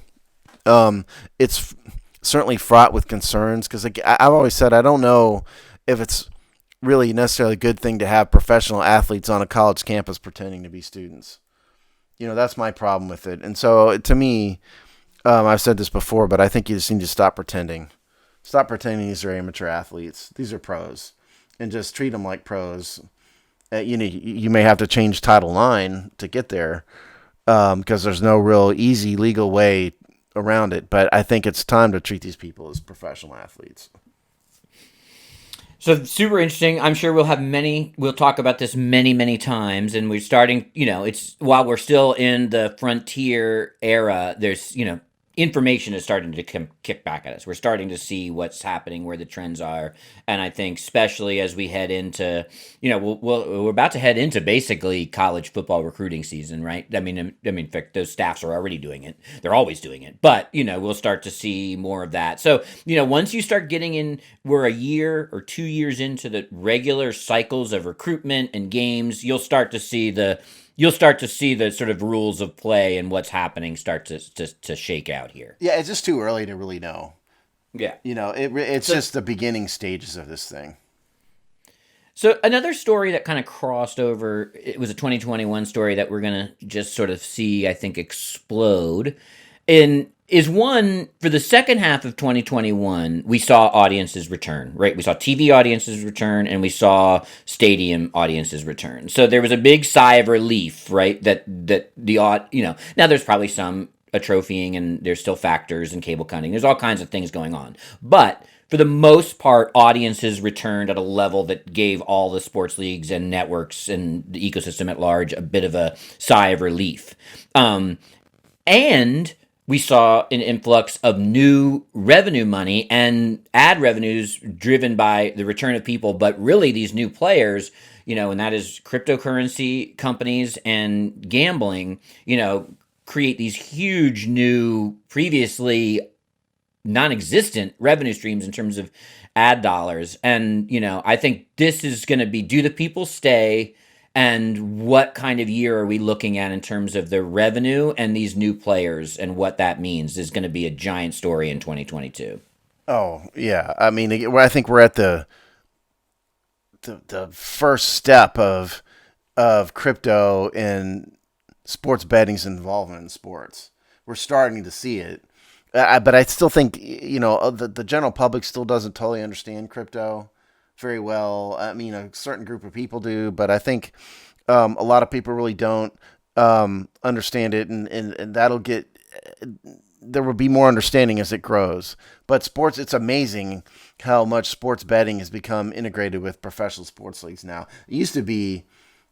It's certainly fraught with concerns because I've always said I don't know if it's really necessarily a good thing to have professional athletes on a college campus pretending to be students. That's my problem with it, and so to me. I've said this before, but I think you just need to stop pretending. Stop pretending these are amateur athletes. These are pros. And just treat them like pros. You may have to change Title IX to get there because there's no real easy legal way around it. But I think it's time to treat these people as professional athletes. So super interesting. I'm sure we'll talk about this many, many times. And we're starting, it's while we're still in the frontier era, there's, information is starting to kick back at us. We're starting to see what's happening, where the trends are. And I think especially as we head into, we're about to head into basically college football recruiting season, right? I mean, in fact, those staffs are already doing it. They're always doing it. But, we'll start to see more of that. So, once you start getting in, we're a year or 2 years into the regular cycles of recruitment and games, you'll start to see the sort of rules of play and what's happening start to shake out here. Yeah, it's just too early to really know. Yeah. It's just the beginning stages of this thing. So another story that kind of crossed over, it was a 2021 story that we're going to just sort of see, I think, explode. Is one, for the second half of 2021, we saw audiences return, right? We saw TV audiences return and we saw stadium audiences return. So there was a big sigh of relief, right? That now there's probably some atrophying and there's still factors and cable cutting. There's all kinds of things going on. But for the most part, audiences returned at a level that gave all the sports leagues and networks and the ecosystem at large a bit of a sigh of relief. And we saw an influx of new revenue money and ad revenues driven by the return of people, but really these new players, and that is cryptocurrency companies and gambling, create these huge new, previously non-existent revenue streams in terms of ad dollars. And, I think this is going to be, do the people stay? And what kind of year are we looking at in terms of the revenue and these new players and what that means is going to be a giant story in 2022. Oh yeah, I mean, I think we're at the first step of crypto and sports betting's involvement in sports. We're starting to see it, but I still think the general public still doesn't totally understand crypto very well. I mean, a certain group of people do, but I think a lot of people really don't understand it, and that'll get there will be more understanding as it grows. But sports, it's amazing how much sports betting has become integrated with professional sports leagues now. It used to be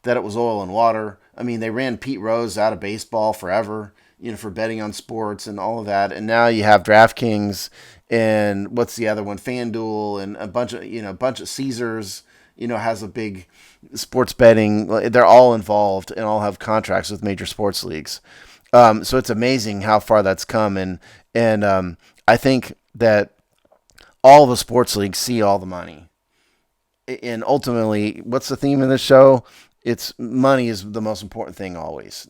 that it was oil and water. I mean, they ran Pete Rose out of baseball forever, for betting on sports and all of that. And now you have DraftKings and what's the other one? FanDuel and a bunch of Caesars, has a big sports betting. They're all involved and all have contracts with major sports leagues. So it's amazing how far that's come. And I think that all the sports leagues see all the money. And ultimately, what's the theme of this show? It's money is the most important thing always.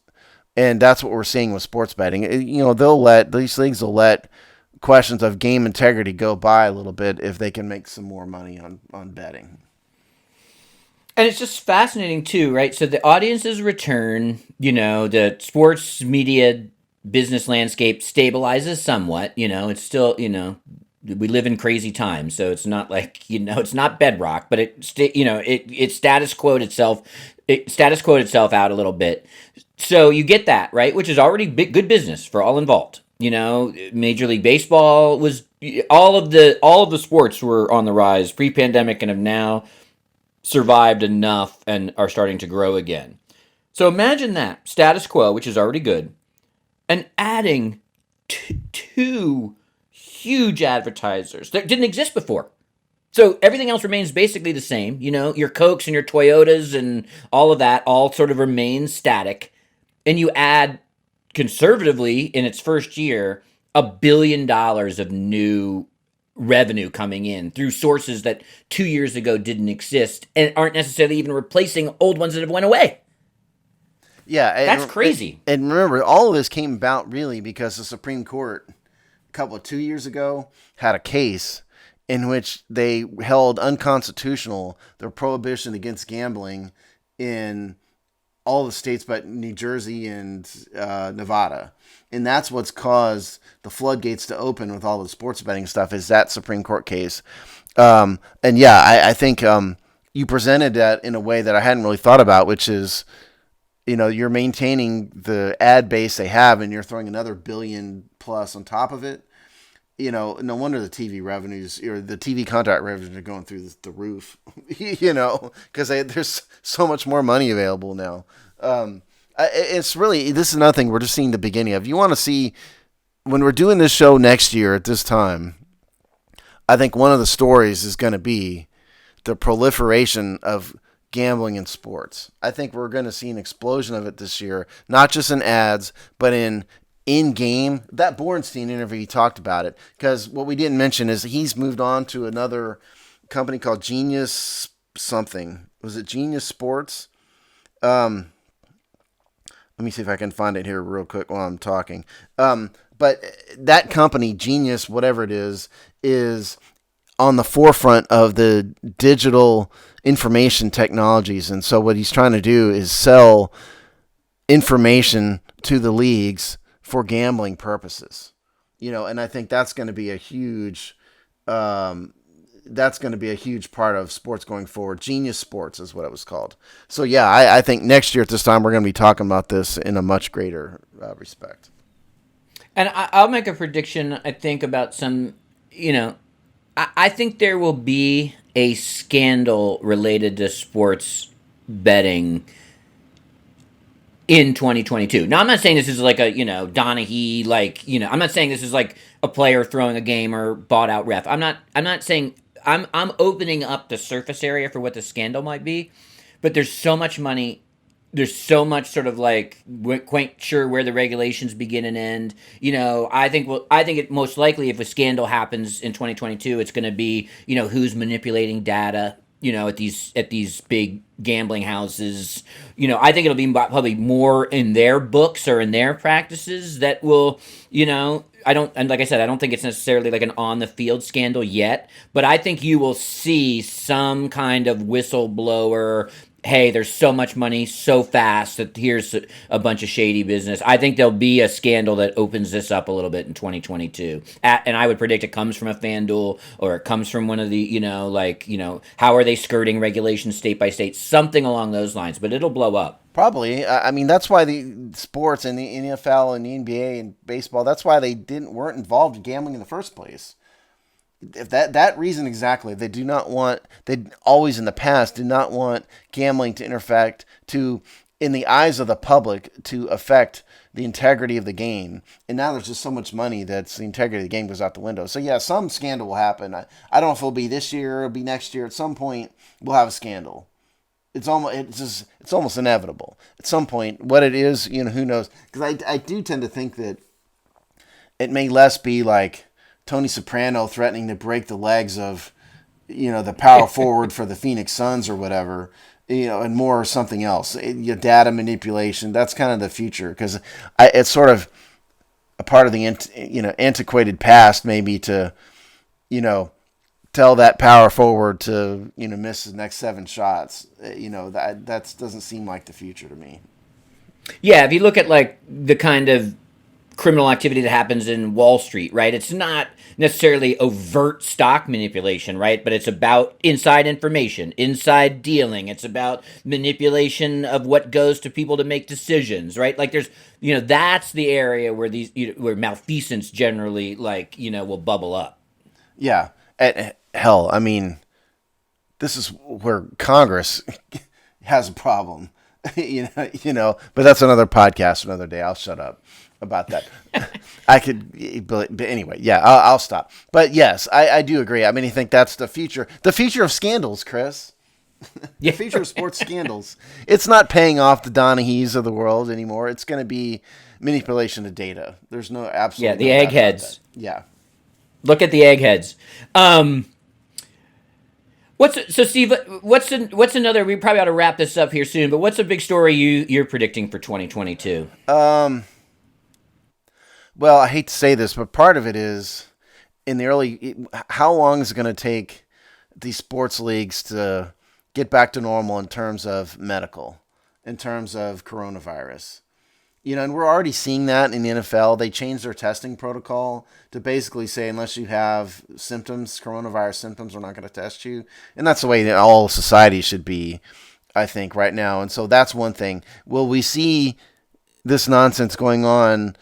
And that's what we're seeing with sports betting. These leagues will let questions of game integrity go by a little bit if they can make some more money on betting. And it's just fascinating too, right? So the audiences return, the sports media business landscape stabilizes somewhat, it's still, we live in crazy times, so it's not like, it's not bedrock, but it status quoted itself out a little bit. So you get that, right? Which is already good business for all involved. Major League Baseball was all of the sports were on the rise pre-pandemic and have now survived enough and are starting to grow again. So imagine that status quo, which is already good, and adding two huge advertisers that didn't exist before. So everything else remains basically the same. Your Cokes and your Toyotas and all of that all sort of remains static. And you add conservatively in its first year $1 billion of new revenue coming in through sources that 2 years ago didn't exist and aren't necessarily even replacing old ones that have went away. Yeah, that's crazy. And remember, all of this came about really because the Supreme Court, 2 years ago, had a case in which they held unconstitutional the prohibition against gambling in all the states but New Jersey and Nevada. And that's what's caused the floodgates to open with all the sports betting stuff is that Supreme Court case. And yeah, I think you presented that in a way that I hadn't really thought about, which is, you're maintaining the ad base they have and you're throwing another billion plus on top of it. No wonder the TV revenues or the TV contract revenues are going through the roof, because there's so much more money available now. It's really, this is nothing. We're just seeing the beginning of. You want to see, when we're doing this show next year at this time, I think one of the stories is going to be the proliferation of gambling in sports. I think we're going to see an explosion of it this year, not just in ads, but in-game. That Bornstein interview, he talked about it, because what we didn't mention is he's moved on to another company called Genius something. Was it Genius Sports? Let me see if I can find it here real quick while I'm talking. But that company, Genius, whatever it is on the forefront of the digital information technologies. And so what he's trying to do is sell information to the leagues for gambling purposes, and I think that's going to be a huge, part of sports going forward. Genius Sports is what it was called. So yeah, I think next year at this time we're going to be talking about this in a much greater respect. And I'll make a prediction. I think about some, I think there will be a scandal related to sports betting in 2022. Now, I'm not saying this is like a, Donaghy, like, I'm not saying this is like a player throwing a game or bought out ref. I'm not saying I'm opening up the surface area for what the scandal might be, but there's so much money. There's so much sort of like quite sure where the regulations begin and end. I think it most likely if a scandal happens in 2022, it's going to be who's manipulating data. At these big gambling houses. I think it'll be probably more in their books or in their practices that will. I don't, and like I said, I don't think it's necessarily like an on the field scandal yet, but I think you will see some kind of whistleblower. Hey, there's so much money so fast that here's a bunch of shady business. I think there'll be a scandal that opens this up a little bit in 2022. And I would predict it comes from a FanDuel or it comes from one of the, how are they skirting regulations state by state? Something along those lines, but it'll blow up. Probably. I mean, that's why the sports and the NFL and the NBA and baseball, that's why they weren't involved in gambling in the first place. If that reason exactly, they always in the past did not want gambling to intersect in the eyes of the public to affect the integrity of the game. And now there's just so much money that the integrity of the game goes out the window. So yeah, some scandal will happen. I don't know if it'll be this year or it'll be next year. At some point, we'll have a scandal. It's almost inevitable. At some point, what it is, who knows? Because I do tend to think that it may less be like Tony Soprano threatening to break the legs of, the power forward for the Phoenix Suns or whatever, and more something else. Data manipulation, that's kind of the future because it's sort of a part of the antiquated past maybe to, tell that power forward to, miss the next 7 shots. That doesn't seem like the future to me. Yeah, if you look at like the kind of criminal activity that happens in Wall Street, right? It's not necessarily overt stock manipulation, right? But it's about inside information, inside dealing. It's about manipulation of what goes to people to make decisions, right? Like there's, that's the area where where malfeasance generally will bubble up. Yeah. Hell, I mean, this is where Congress has a problem, but that's another podcast, another day. I'll shut up about that. I could, but anyway, yeah, I'll stop. But yes, I do agree. I mean, I think that's the future of scandals, Chris. The future of sports scandals. It's not paying off the Donaghy's of the world anymore. It's going to be manipulation of data. There's no absolutely the eggheads. Yeah. Look at the eggheads. Steve? What's another? We probably ought to wrap this up here soon. But what's a big story you're predicting for 2022? Well, I hate to say this, but part of it is how long is it going to take these sports leagues to get back to normal in terms of medical, in terms of coronavirus? And we're already seeing that in the NFL. They changed their testing protocol to basically say, unless you have symptoms, coronavirus symptoms, we're not going to test you. And that's the way that all society should be, I think, right now. And so that's one thing. Will we see this nonsense going on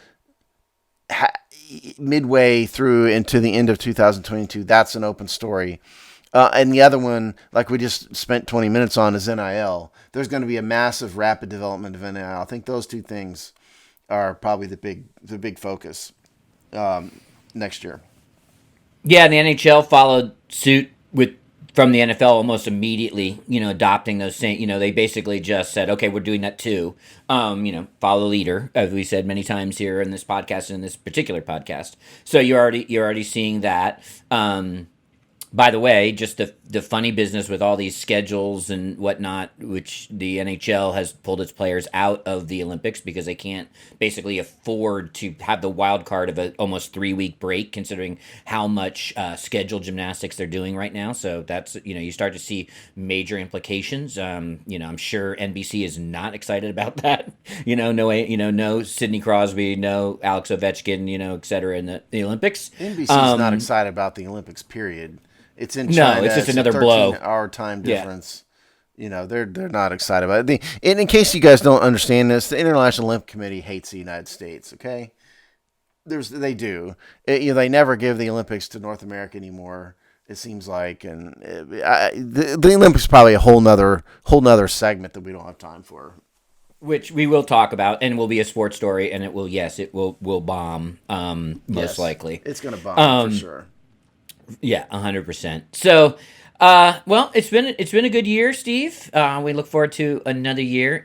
midway through into the end of 2022? That's an open story. And the other one, like we just spent 20 minutes on, is NIL. There's going to be a massive rapid development of NIL. I think those two things are probably the big focus next year. Yeah, and the NHL followed suit from the NFL almost immediately, adopting those same, they basically just said, okay, we're doing that too. Follow the leader, as we said many times here in this podcast and in this particular podcast. So you're already seeing that. By the way, just the funny business with all these schedules and whatnot, which the NHL has pulled its players out of the Olympics because they can't basically afford to have the wild card of an almost 3-week break, considering how much scheduled gymnastics they're doing right now. So that's, you start to see major implications. I'm sure NBC is not excited about that. No Sidney Crosby, no Alex Ovechkin, et cetera in the Olympics. NBC is not excited about the Olympics, period. It's in China. No, it's just another a blow. 13-hour time difference. Yeah. They're not excited about it. And in case you guys don't understand this, the International Olympic Committee hates the United States. Okay, they do. They never give the Olympics to North America anymore. It seems like, and the Olympics is probably a whole nother segment that we don't have time for. Which we will talk about, and will be a sports story, and it will bomb, most Yes, likely. it's gonna bomb for sure. Yeah, 100%. So, well, it's been a good year, Steve. We look forward to another year.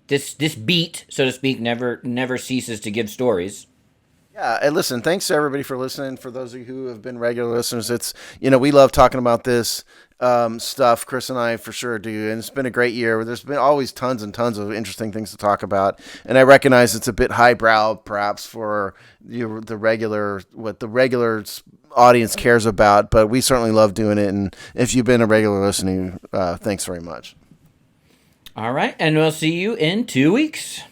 This beat, so to speak, never ceases to give stories. Yeah, and listen, thanks to everybody for listening. For those of you who have been regular listeners, we love talking about this stuff. Chris and I for sure do, and it's been a great year. There's been always tons and tons of interesting things to talk about, and I recognize it's a bit highbrow, perhaps for the regular audience cares about, but we certainly love doing it. And if you've been a regular listener, thanks very much. All right, and we'll see you in 2 weeks.